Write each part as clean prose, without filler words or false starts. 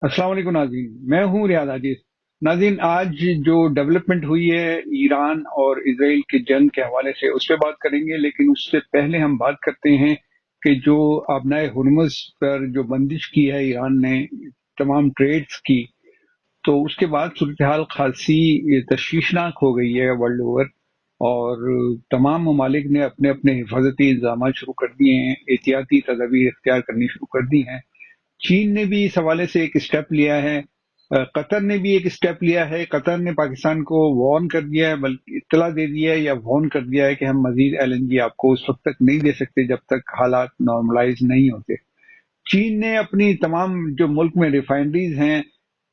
السلام علیکم ناظرین، میں ہوں ریاض عاجز۔ ناظرین، آج جو ڈیولپمنٹ ہوئی ہے ایران اور اسرائیل کی جنگ کے حوالے سے اس پہ بات کریں گے، لیکن اس سے پہلے ہم بات کرتے ہیں کہ جو آبنائے ہرمز پر جو بندش کی ہے ایران نے تمام ٹریڈز کی، تو اس کے بعد صورتحال خاصی تشویشناک ہو گئی ہے ورلڈ اوور، اور تمام ممالک نے اپنے اپنے حفاظتی انتظامات شروع کر دیے ہیں، احتیاطی تدابیر اختیار کرنی شروع کر دی ہیں۔ چین نے بھی اس حوالے سے ایک اسٹیپ لیا ہے، قطر نے بھی ایک اسٹیپ لیا ہے۔ قطر نے پاکستان کو وارن کر دیا ہے، بلکہ اطلاع دے دیا ہے یا وارن کر دیا ہے کہ ہم مزید ایل این جی آپ کو اس وقت تک نہیں دے سکتے جب تک حالات نارملائز نہیں ہوتے۔ چین نے اپنی تمام جو ملک میں ریفائنریز ہیں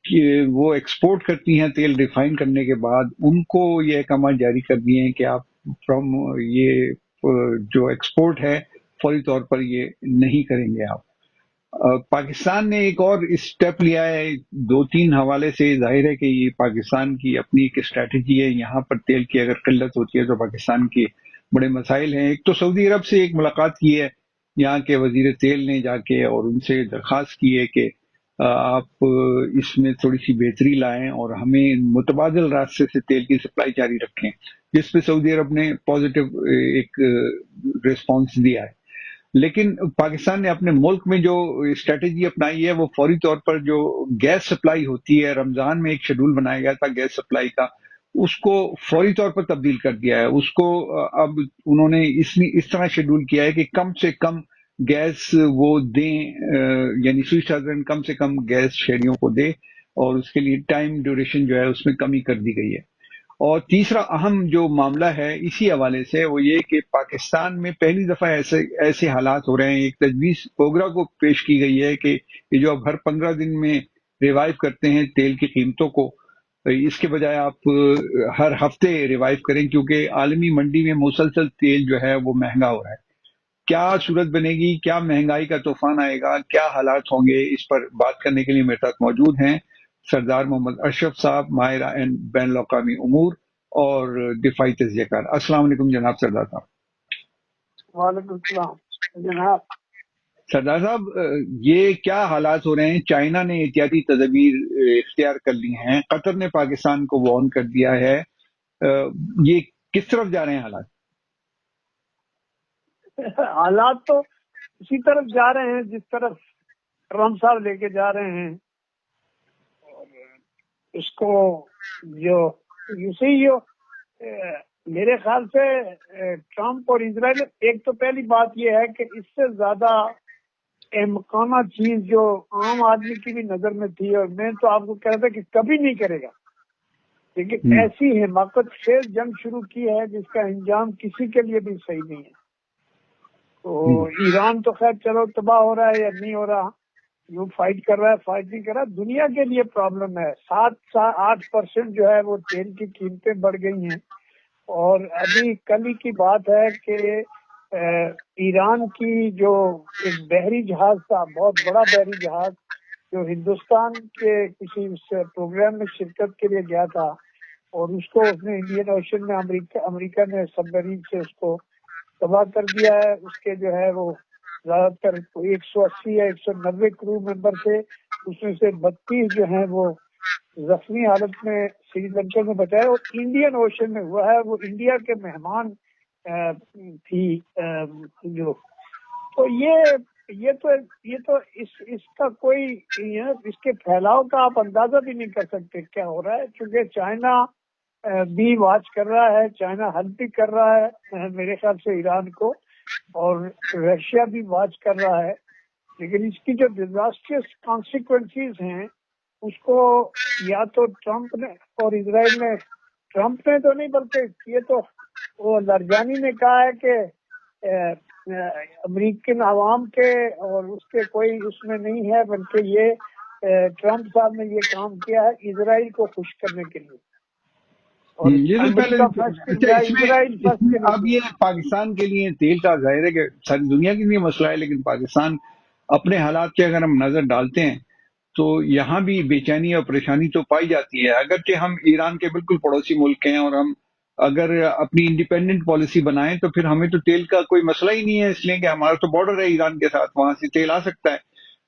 کہ وہ ایکسپورٹ کرتی ہیں تیل ریفائن کرنے کے بعد، ان کو یہ احکامات جاری کر دیے ہیں کہ آپ فرام یہ جو ایکسپورٹ ہے فوری طور پر یہ نہیں کریں گے آپ۔ پاکستان نے ایک اور اسٹیپ لیا ہے، دو تین حوالے سے ظاہر ہے کہ یہ پاکستان کی اپنی ایک اسٹریٹجی ہے۔ یہاں پر تیل کی اگر قلت ہوتی ہے تو پاکستان کے بڑے مسائل ہیں۔ ایک تو سعودی عرب سے ایک ملاقات کی ہے یہاں کے وزیر تیل نے جا کے، اور ان سے درخواست کی ہے کہ آپ اس میں تھوڑی سی بہتری لائیں اور ہمیں متبادل راستے سے تیل کی سپلائی جاری رکھیں، جس پہ سعودی عرب نے پازیٹیو ایک ریسپانس دیا ہے۔ لیکن پاکستان نے اپنے ملک میں جو اسٹریٹجی اپنائی ہے وہ فوری طور پر جو گیس سپلائی ہوتی ہے، رمضان میں ایک شیڈول بنایا گیا تھا گیس سپلائی کا، اس کو فوری طور پر تبدیل کر دیا ہے۔ اس کو اب انہوں نے اس طرح شیڈول کیا ہے کہ کم سے کم گیس وہ دیں، یعنی سوئس ارزن کم سے کم گیس شہریوں کو دے، اور اس کے لیے ٹائم ڈیوریشن جو ہے اس میں کمی کر دی گئی ہے۔ اور تیسرا اہم جو معاملہ ہے اسی حوالے سے وہ یہ کہ پاکستان میں پہلی دفعہ ایسے حالات ہو رہے ہیں، ایک تجویز اوگرا کو پیش کی گئی ہے کہ یہ جو اب ہر 15 دن میں ریوائیو کرتے ہیں تیل کی قیمتوں کو، اس کے بجائے آپ ہر ہفتے ریوائیو کریں، کیونکہ عالمی منڈی میں مسلسل تیل جو ہے وہ مہنگا ہو رہا ہے۔ کیا صورت بنے گی، کیا مہنگائی کا طوفان آئے گا، کیا حالات ہوں گے، اس پر بات کرنے کے لیے میرے ساتھ موجود ہیں سردار محمد اشرف صاحب، ماہرہ بین الاقوامی امور اور دفاعی تجزیہ کار۔ السلام علیکم جناب سردار صاحب۔ وعلیکم السلام جناب۔ سردار صاحب، یہ کیا حالات ہو رہے ہیں؟ چائنا نے احتیاطی تدابیر اختیار کر لی ہیں، قطر نے پاکستان کو وارن کر دیا ہے، یہ کس طرف جا رہے ہیں حالات؟ حالات تو اسی طرف جا رہے ہیں جس طرف ٹرمپ صاحب لے کے جا رہے ہیں، اور اس کو جو میرے خیال سے ٹرمپ اور اسرائیل، ایک تو پہلی بات یہ ہے کہ اس سے زیادہ احمقانہ چیز جو عام آدمی کی بھی نظر میں تھی، اور میں تو آپ کو کہہ رہا تھا کہ کبھی نہیں کرے گا، لیکن ایسی حماقت خیز جنگ شروع کی ہے جس کا انجام کسی کے لیے بھی صحیح نہیں ہے۔ تو ایران تو خیر چلو تباہ ہو رہا ہے یا نہیں ہو رہا، جو فائٹ کر رہا ہے فائٹ نہیں کر رہا، دنیا کے لیے پرابلم ہے۔ 7-8% جو ہے وہ تیل کی قیمتیں بڑھ گئی ہیں، اور ابھی کل ہی کی بات ہے کہ ایران کی جو ایک بحری جہاز تھا، بہت بڑا بحری جہاز، جو ہندوستان کے کسی پروگرام میں شرکت کے لیے گیا تھا، اور اس کو اس نے انڈین اوشن میں امریکہ نے سب مرین سے اس کو تباہ کر دیا ہے۔ اس کے جو ہے وہ زیادہ تر 180 یا 190 کرو ممبر تھے، اس میں سے 32 جو ہیں وہ زخمی حالت میں سری لنکا میں بچائے، اور انڈین اوشن میں ہوا ہے، وہ انڈیا کے مہمان تھی جو، تو یہ تو اس کا کوئی اس کے پھیلاؤ کا آپ اندازہ بھی نہیں کر سکتے کیا ہو رہا ہے، کیونکہ چائنا بھی واچ کر رہا ہے، چائنا ہیلپ بھی کر رہا ہے میرے خیال سے ایران کو، اور رشیا بھی واچ کر رہا ہے، لیکن اس کی جو ڈیزاسٹرس کانسیکوینسز ہیں اس کو یا تو ٹرمپ نے اور اسرائیل نے، ٹرمپ نے تو نہیں بلکہ یہ تو وہ لرجانی نے کہا ہے کہ امریکن عوام کے اور اس کے کوئی اس میں نہیں ہے، بلکہ یہ ٹرمپ صاحب نے یہ کام کیا ہے اسرائیل کو خوش کرنے کے لیے، اور یہ تو پہلے امریکہ فرسٹ یا اسرائیل فرسٹ کے اب لیے۔ یہ پاکستان کے لیے تیل کا ظاہر ہے کہ ساری دنیا کے لیے مسئلہ ہے، لیکن پاکستان اپنے حالات کے اگر ہم نظر ڈالتے ہیں تو یہاں بھی بے چینی اور پریشانی تو پائی جاتی ہے، اگرچہ ہم ایران کے بالکل پڑوسی ملک ہیں، اور ہم اگر اپنی انڈیپینڈنٹ پالیسی بنائیں تو پھر ہمیں تو تیل کا کوئی مسئلہ ہی نہیں ہے، اس لیے کہ ہمارا تو بارڈر ہے ایران کے ساتھ، وہاں سے تیل آ سکتا ہے۔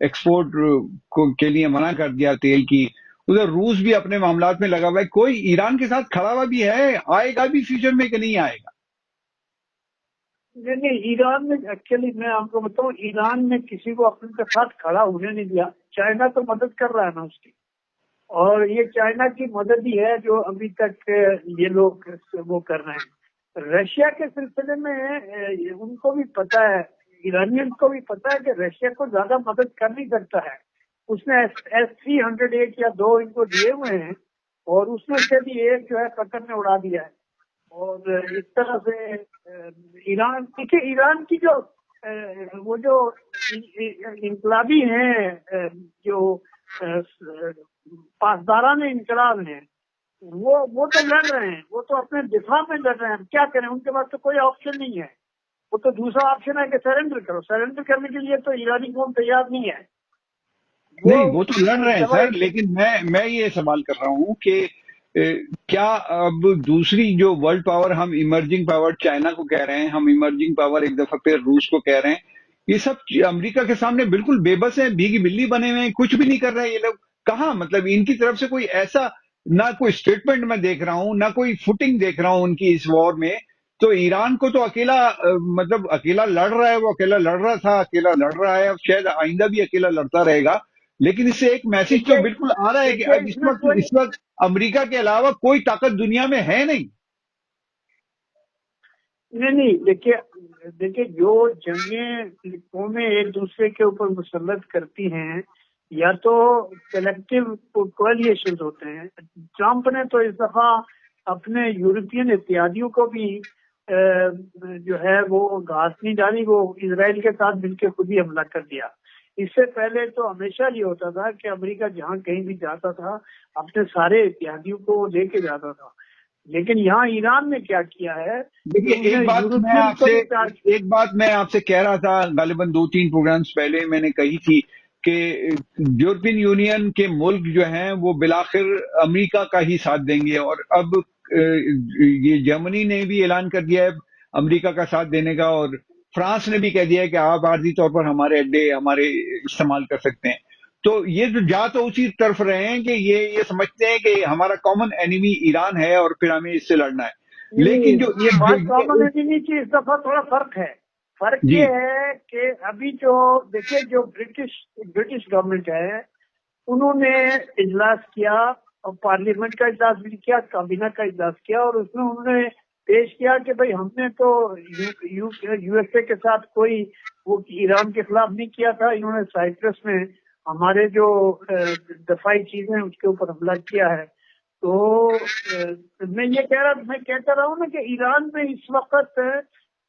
ایکسپورٹ کے لیے منع کر دیا تیل کی. ادھر روس بھی اپنے معاملات میں لگا ہوا ہے. کوئی ایران کے ساتھ کھڑا ہوا بھی ہے؟ آئے گا بھی فیوچر میں کہ نہیں آئے گا؟ نہیں ایران میں ایکچولی میں آپ کو بتاؤں، ایران نے کسی کو اپنے کے ساتھ کھڑا ہونے نہیں دیا. چائنا تو مدد کر رہا ہے نا اس کی، اور یہ چائنا کی مدد ہی ہے جو ابھی تک یہ لوگ وہ کر رہے ہیں. رشیا کے سلسلے میں ان کو بھی پتا ہے، ایرانین کو بھی پتا ہے کہ رشیا کو زیادہ مدد کر نہیں سکتا ہے. اس نے S-300 یا 2 ان کو دیے ہوئے ہیں، اور اس میں سے بھی ایک جو ہے قطر نے اڑا دیا ہے. اور اس طرح سے ایران، دیکھیے ایران کی جو وہ جو انقلابی ہیں، جو پاسداران انقلاب ہیں، وہ تو لڑ رہے ہیں، وہ تو اپنے دفاع میں لڑ رہے ہیں. کیا کریں، ان کے پاس تو کوئی آپشن نہیں ہے. وہ تو دوسرا آپشن ہے کہ سرنڈر کرو. سرنڈر کرنے کے لیے تو ایرانی قوم تیار نہیں ہے. نہیں وہ تو لڑ رہے ہیں جب سر، لیکن میں یہ سوال کر رہا ہوں کہ کیا اب دوسری جو ورلڈ پاور، ہم ایمرجنگ پاور چائنا کو کہہ رہے ہیں، ہم ایمرجنگ پاور ایک دفعہ پھر روس کو کہہ رہے ہیں، یہ سب امریکہ کے سامنے بالکل بے بس ہیں، بھیگی بلی بنے ہوئے ہیں، کچھ بھی نہیں کر رہے ہیں یہ لوگ. کہاں مطلب ان کی طرف سے کوئی ایسا نہ کوئی اسٹیٹمنٹ میں دیکھ رہا ہوں، نہ کوئی فوٹنگ دیکھ رہا ہوں ان کی اس وار میں. تو ایران کو تو اکیلا مطلب اکیلا لڑ رہا ہے، وہ اکیلا لڑ رہا تھا، اکیلا لڑ رہا ہے، شاید آئندہ بھی اکیلا لڑتا رہے گا. لیکن اس سے ایک میسج تو دیکھیے بالکل آ رہا ہے کہ دیکھیے اب اس میں کوئی، اس وقت امریکہ کے علاوہ کوئی طاقت دنیا میں ہے نہیں. نہیں دیکھیے جو جنگیں قومیں ایک دوسرے کے اوپر مسلط کرتی ہیں، یا تو کلیکٹیو کولیشنز ہوتے ہیں. ٹرمپ نے تو اس دفعہ اپنے یورپین اتحادیوں کو بھی جو ہے وہ گھاس نہیں ڈالی، وہ اسرائیل کے ساتھ مل کے خود ہی حملہ کر دیا. اس سے پہلے تو ہمیشہ یہ ہوتا تھا کہ امریکہ جہاں کہیں بھی جاتا تھا اپنے سارے اتحادیوں کو لے کے جاتا تھا. لیکن یہاں ایران نے کیا کیا ہے کہ دیکھیے انہوں نے یورپین کو بھی پیار کیا. ایک بات میں آپ سے کہہ رہا تھا غالباً 2-3 پروگرامز پہلے میں نے کہی تھی کہ یورپین یونین کے ملک جو ہیں وہ بالآخر امریکہ کا ہی ساتھ دیں گے. اور اب یہ جرمنی نے بھی اعلان کر دیا ہے امریکہ کا ساتھ دینے کا، اور فرانس نے بھی کہہ دیا ہے کہ آپ عارضی طور پر ہمارے اڈے ہمارے استعمال کر سکتے ہیں. تو یہ جو جا تو اسی طرف رہے ہیں کہ یہ سمجھتے ہیں کہ ہمارا کامن اینیمی ایران ہے اور پھر ہمیں اس سے لڑنا ہے. لیکن جو یہ بات کامن ہے کہ اس دفعہ تھوڑا فرق ہے. فرق جی یہ ہے کہ ابھی جو دیکھیے جو برٹش گورنمنٹ ہے، انہوں نے اجلاس کیا، اور پارلیمنٹ کا اجلاس بھی کیا، کابینہ کا اجلاس کیا، اور اس میں انہوں نے پیش کیا کہ بھئی ہم نے تو یو ایس اے کے ساتھ کوئی وہ ایران کے خلاف نہیں کیا تھا. انہوں نے سائپرس میں ہمارے جو دفاعی چیزیں ہیں اس کے اوپر حملہ کیا ہے. تو میں کہتا رہا ہوں نا کہ ایران میں اس وقت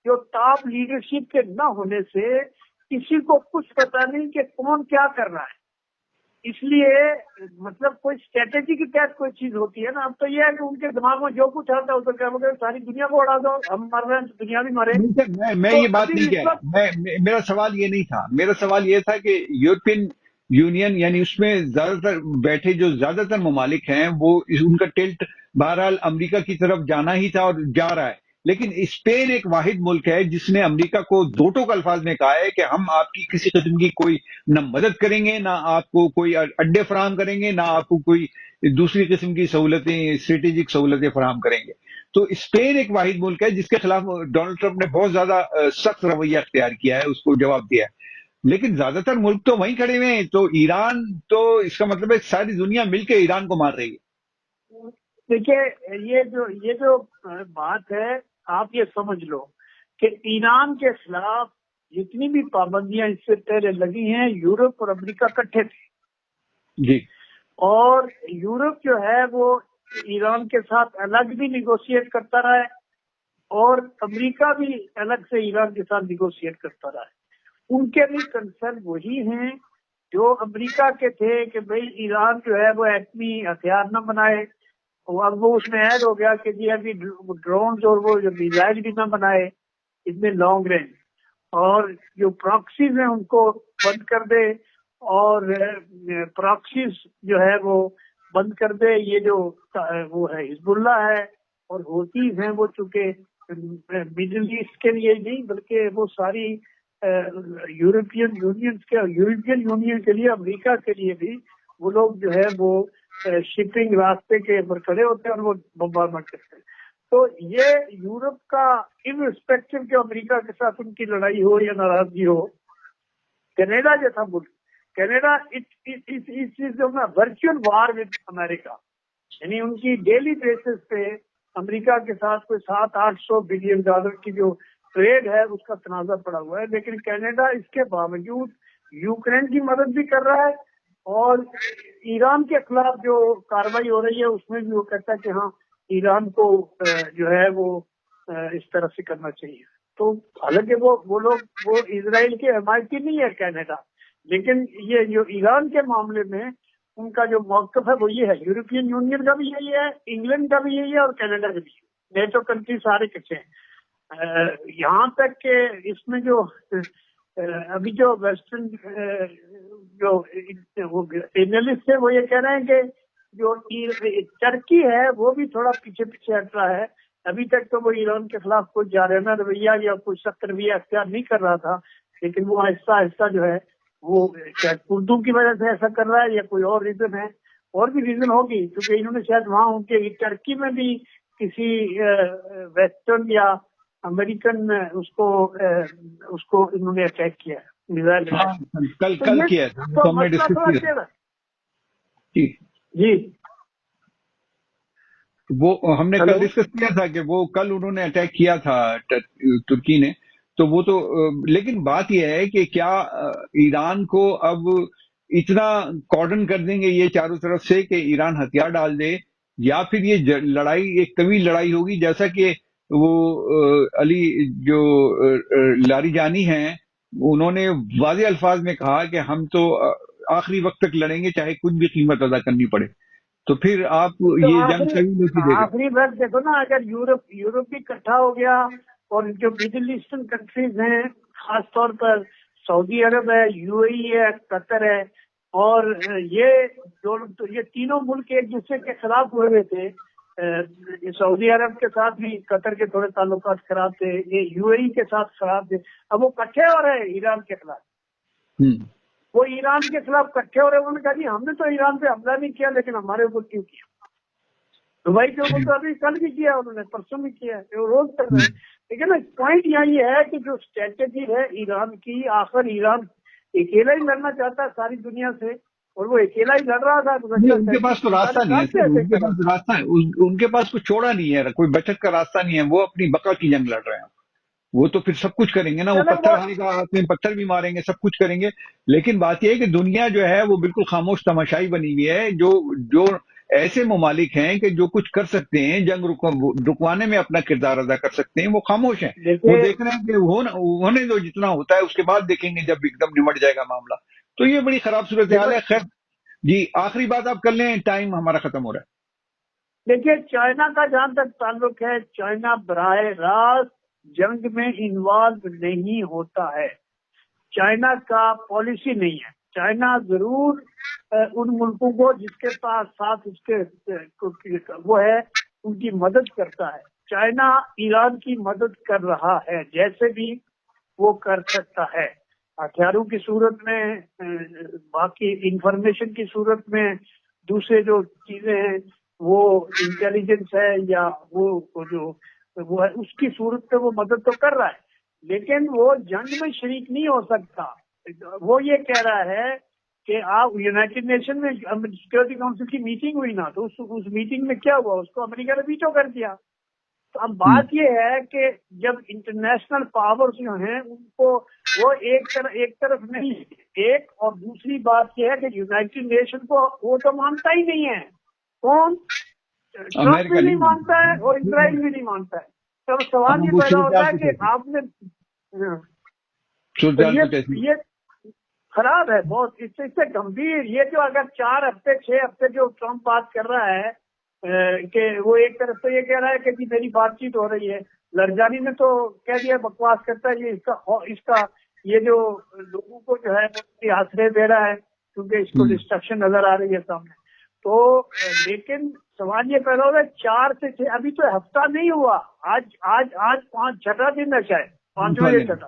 جو ٹاپ لیڈرشپ کے نہ ہونے سے کسی کو کچھ پتا نہیں کہ کون کیا کر رہا ہے. اس لیے مطلب کوئی اسٹریٹجی کے تحت کوئی چیز ہوتی ہے نا. اب تو یہ ہے کہ ان کے دماغ میں جو کچھ آتا ہے اس کو کیا بولتے ہیں ساری دنیا کو اڑا دو، ہم مر رہے ہیں تو دنیا بھی مرے. نہیں سر، میں تو یہ بات ابھی نہیں اس کہہ وقت رہا. میرا سوال یہ نہیں تھا. میرا سوال یہ تھا کہ یورپین یونین یعنی اس میں زیادہ تر بیٹھے جو زیادہ تر ممالک ہیں وہ ان کا ٹلٹ بہرحال امریکہ کی طرف جانا ہی تھا اور جا رہا ہے. لیکن اسپین ایک واحد ملک ہے جس نے امریکہ کو دو ٹوک الفاظ میں کہا ہے کہ ہم آپ کی کسی قسم کی کوئی نہ مدد کریں گے، نہ آپ کو کوئی اڈے فراہم کریں گے، نہ آپ کو کوئی دوسری قسم کی سہولتیں اسٹریٹجک سہولتیں فراہم کریں گے. تو اسپین ایک واحد ملک ہے جس کے خلاف ڈونلڈ ٹرمپ نے بہت زیادہ سخت رویہ اختیار کیا ہے، اس کو جواب دیا ہے. لیکن زیادہ تر ملک تو وہیں کھڑے ہوئے ہیں. تو ایران تو اس کا مطلب ہے ساری دنیا مل کے ایران کو مار رہی ہے. دیکھیے یہ جو بات ہے، آپ یہ سمجھ لو کہ ایران کے خلاف جتنی بھی پابندیاں اس سے پہلے لگی ہیں یورپ اور امریکہ اکٹھے تھے. جی. اور یورپ جو ہے وہ ایران کے ساتھ الگ بھی نیگوشیٹ کرتا رہا ہے، اور امریکہ بھی الگ سے ایران کے ساتھ نیگوشیٹ کرتا رہا ہے. ان کے بھی کنسرن وہی ہیں جو امریکہ کے تھے کہ بھئی ایران جو ہے وہ ایٹمی ہتھیار نہ بنائے. اب وہ اس میں ایڈ ہو گیا کہ جی ابھی ڈرونز اور وہ جو میزائل بھی نہ بنائے اس میں لانگ رینج، اور جو پراکسیز ہیں ان کو بند کر دے، اور پراکسیز جو ہے وہ بند کر دے. یہ جو وہ ہے حزب اللہ ہے اور ہوتیز ہیں، وہ چونکہ مڈل ایسٹ کے لیے نہیں بلکہ وہ ساری یورپین یونین کے لیے، امریکہ کے لیے بھی وہ لوگ جو ہے وہ شپنگ راستے کے اوپر کھڑے ہوتے ہیں اور وہ بمبارمنٹ کرتے ہیں. تو یہ یورپ کا انرسپیکٹو کہ امریکہ کے ساتھ ان کی لڑائی ہو یا ناراضگی ہو، کینیڈا جیسا ملک، کینیڈا ورچوئل وار ود امریکہ، یعنی ان کی ڈیلی بیسس پہ امریکہ کے ساتھ کوئی $700-800 بلین کی جو ٹریڈ ہے اس کا تنازع پڑا ہوا ہے. لیکن کینیڈا اس کے باوجود یوکرین کی مدد بھی کر رہا ہے اور ایران کے خلاف جو کاروائی ہو رہی ہے اس میں بھی وہ کہتا ہے کہ ہاں ایران کو جو ہے وہ اس طرح سے کرنا چاہیے. تو حالانکہ وہ اسرائیل کے حمایتی نہیں ہے کینیڈا، لیکن یہ جو ایران کے معاملے میں ان کا جو موقف ہے وہ یہ ہے. یورپین یونین کا بھی یہی ہے، انگلینڈ کا بھی یہی ہے اور کینیڈا کا بھی ہے. نیٹو کنٹری سارے کچھ ہیں. یہاں تک کہ اس میں جو ابھی جو ویسٹرن جو اینالسٹ ہے وہ یہ کہہ رہے ہیں کہ جو ترکی ہے وہ بھی تھوڑا پیچھے ہٹ رہا ہے. ابھی تک تو وہ ایران کے خلاف کوئی جارحانہ رویہ یا کوئی سخت رویہ اختیار نہیں کر رہا تھا، لیکن وہ آہستہ آہستہ جو ہے وہ شاید اردو کی وجہ سے ایسا کر رہا ہے یا کوئی اور ریزن ہے، اور بھی ریزن ہوگی، کیونکہ انہوں نے شاید وہاں ان کے ٹرکی میں بھی کسی ویسٹرن یا امریکن اس کو انہوں نے اٹیک کیا ہے، میزائل کل کیا تو مسئلہ تھوڑا کیا جی وہ ہم نے کل ڈسکس کیا تھا کہ وہ کل انہوں نے اٹیک کیا تھا ترکی نے. تو وہ تو لیکن بات یہ ہے کہ کیا ایران کو اب اتنا کارڈن کر دیں گے یہ چاروں طرف سے کہ ایران ہتھیار ڈال دے، یا پھر یہ لڑائی ایک طویل لڑائی ہوگی جیسا کہ وہ علی جو لاری جانی ہیں انہوں نے واضح الفاظ میں کہا کہ ہم تو آخری وقت تک لڑیں گے چاہے کچھ بھی قیمت ادا کرنی پڑے. تو پھر آپ یہ جنگ آخری وقت دیکھو نا، اگر یورپ بھی اکٹھا ہو گیا اور جو مڈل ایسٹرن کنٹریز ہیں خاص طور پر سعودی عرب ہے، یو اے ای ہے، قطر ہے، اور یہ تینوں ملک ایک دوسرے کے خلاف ہوئے ہوئے تھے. سعودی عرب کے ساتھ بھی قطر کے تھوڑے تعلقات خراب تھے، یو اے ای کے ساتھ خراب تھے. اب وہ اکٹھے ہو رہے ہیں ایران کے خلاف. وہ ایران کے خلاف اکٹھے ہو رہے ہیں. انہوں نے کہا جی ہم نے تو ایران پہ حملہ نہیں کیا، لیکن ہمارے اوپر کیوں کیا؟ دبئی کے اوپر تو ابھی کل بھی کیا انہوں نے، پرسوں بھی کیا ہے، وہ روز کر رہے ہیں. لیکن پوائنٹ یہاں یہ ہے کہ جو اسٹریٹجی ہے ایران کی، آخر ایران اکیلا ہی لڑنا چاہتا ہے ساری دنیا سے، اور وہ اکیلا ہی لڑ رہا تھا. ان کے پاس تو راستہ نہیں ہے، ان کے پاس کچھ چھوڑا نہیں ہے، کوئی بچت کا راستہ نہیں ہے. وہ اپنی بقا کی جنگ لڑ رہے ہیں. وہ تو پھر سب کچھ کریں گے نا، وہ پتھر بھی ماریں گے، سب کچھ کریں گے. لیکن بات یہ ہے کہ دنیا جو ہے وہ بالکل خاموش تماشائی بنی ہوئی ہے. جو ایسے ممالک ہیں کہ جو کچھ کر سکتے ہیں، جنگ رکوانے میں اپنا کردار ادا کر سکتے ہیں، وہ خاموش ہیں. وہ دیکھ رہے ہیں کہ ہونے دو جتنا ہوتا ہے، اس کے بعد دیکھیں گے جب ایک دم نمٹ جائے گا معاملہ. تو یہ بڑی خراب صورتحال ہے. خیر جی آخری بات آپ کر لیں، ٹائم ہمارا ختم ہو رہا ہے. دیکھیے چائنا کا جہاں تک تعلق ہے، چائنا براہ راست جنگ میں انوالو نہیں ہوتا ہے. چائنا کا پالیسی نہیں ہے. چائنا ضرور ان ملکوں کو جس کے پاس ساتھ اس کے وہ ہے ان کی مدد کرتا ہے. چائنا ایران کی مدد کر رہا ہے جیسے بھی وہ کر سکتا ہے، ہتھیاروں کی صورت میں، باقی انفارمیشن کی صورت میں، دوسرے جو چیزیں ہیں وہ انٹیلیجنس ہے یا وہ ہے اس کی صورت پہ وہ مدد تو کر رہا ہے، لیکن وہ جنگ میں شریک نہیں ہو سکتا. وہ یہ کہہ رہا ہے کہ آپ یونائٹڈ نیشن میں سیکورٹی کونسل کی میٹنگ ہوئی نا، تو اس میٹنگ میں کیا ہوا، اس کو امریکہ نے ویٹو کر دیا. تو اب بات یہ ہے کہ جب انٹرنیشنل پاورز جو ہیں ان کو وہ ایک طرف نہیں، ایک، اور دوسری بات یہ ہے کہ یونائٹڈ نیشن کو وہ تو مانتا ہی نہیں ہے. کون؟ ٹرمپ بھی نہیں مانتا ہے اور اسرائیل بھی نہیں مانتا ہے. تو سوال یہ پیدا ہوتا ہے کہ آپ نے یہ خراب ہے بہت، اس سے گمبھیر. یہ جو اگر 4 ہفتے 6 ہفتے جو ٹرمپ بات کر رہا ہے کہ وہ ایک طرف سے یہ کہہ رہا ہے کہ جی میری بات چیت ہو رہی ہے، لرجانی نے تو کہہ دیا بکواس کرتا ہے، یہ اس کا یہ جو لوگوں کو جو ہے وہ آسرے دے رہا ہے کیونکہ اس کو ڈسٹرکشن نظر آ رہی ہے سامنے. تو لیکن سوال یہ پیدا ہوگا 4 سے 6، ابھی تو ہفتہ نہیں ہوا، آج 5 چھٹا دن ہے، شاید 5واں دن چھٹا.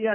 یا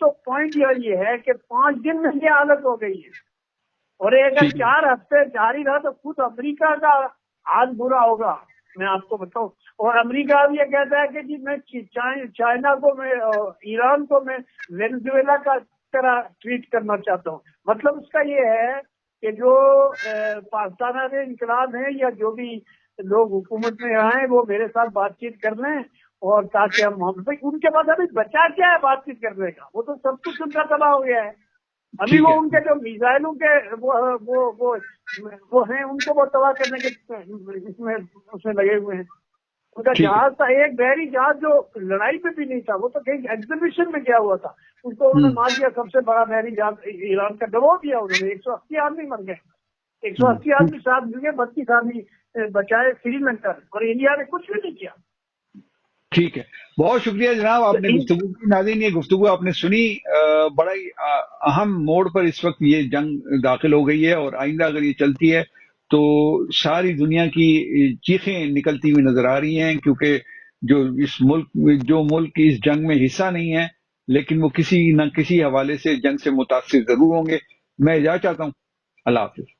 تو پوائنٹ یہ ہے کہ 5 دن میں یہ حالت ہو گئی ہے. اور اگر 4 ہفتے جاری رہا تو خود امریکہ کا حال برا ہوگا، میں آپ کو بتاؤں. اور امریکہ اب یہ کہتا ہے کہ جی میں چائنا کو، میں ایران کو میں وینزویلا کا طرح ٹریٹ کرنا چاہتا ہوں. مطلب اس کا یہ ہے کہ جو پاکستان میں انقلاب ہیں یا جو بھی لوگ حکومت میں آئے وہ میرے ساتھ بات چیت کر لیں، اور تاکہ ہم ان کے پاس ابھی بچا کیا ہے بات چیت کرنے کا، وہ تو سب کچھ ان کا تباہ ہو گیا ہے. ابھی وہ ان کے جو میزائلوں کے وہ ہیں ان کو وہ تباہ کرنے کے اس میں لگے ہوئے ہیں. ان کا جہاز تھا ایک بحری جہاز جو لڑائی میں بھی نہیں تھا، وہ تو کہیں ایگزیبیشن میں گیا ہوا تھا، اس کو انہوں نے مار دیا. سب سے بڑا بحری جہاز ایران کا ڈبو دیا انہوں نے. 180 آدمی مر گئے، 180 آدمی ساتھ مل گئے، 32 آدمی بچائے فری میں کر، اور انڈیا نے کچھ بھی نہیں کیا. ٹھیک ہے، بہت شکریہ جناب، آپ نے گفتگو کی. ناظرین یہ گفتگو آپ نے سنی، بڑا ہی اہم موڑ پر اس وقت یہ جنگ داخل ہو گئی ہے، اور آئندہ اگر یہ چلتی ہے تو ساری دنیا کی چیخیں نکلتی ہوئی نظر آ رہی ہیں، کیونکہ جو ملک اس جنگ میں حصہ نہیں ہے لیکن وہ کسی نہ کسی حوالے سے جنگ سے متاثر ضرور ہوں گے. میں اجازت چاہتا ہوں. اللہ حافظ.